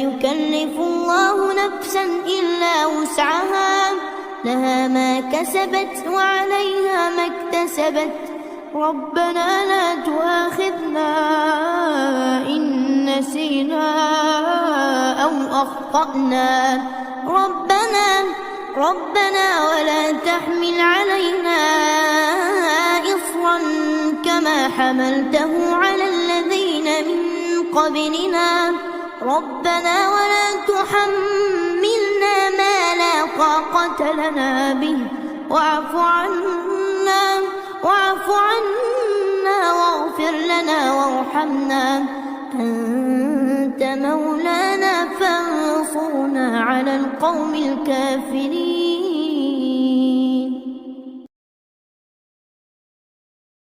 يكلف الله نفسا إلا وسعها، لها ما كسبت وعليها ما اكتسبت. ربنا لا تؤاخذنا إن نسينا أو أخطأنا، ربنا ولا تحمل علينا إصرا كما حملته على الذين من قبلنا، ربنا ولا تحملنا ما لا طاقة لنا به، واعف عنا واغفر لنا وارحمنا، أنت مولانا فانصرنا على القوم الكافرين.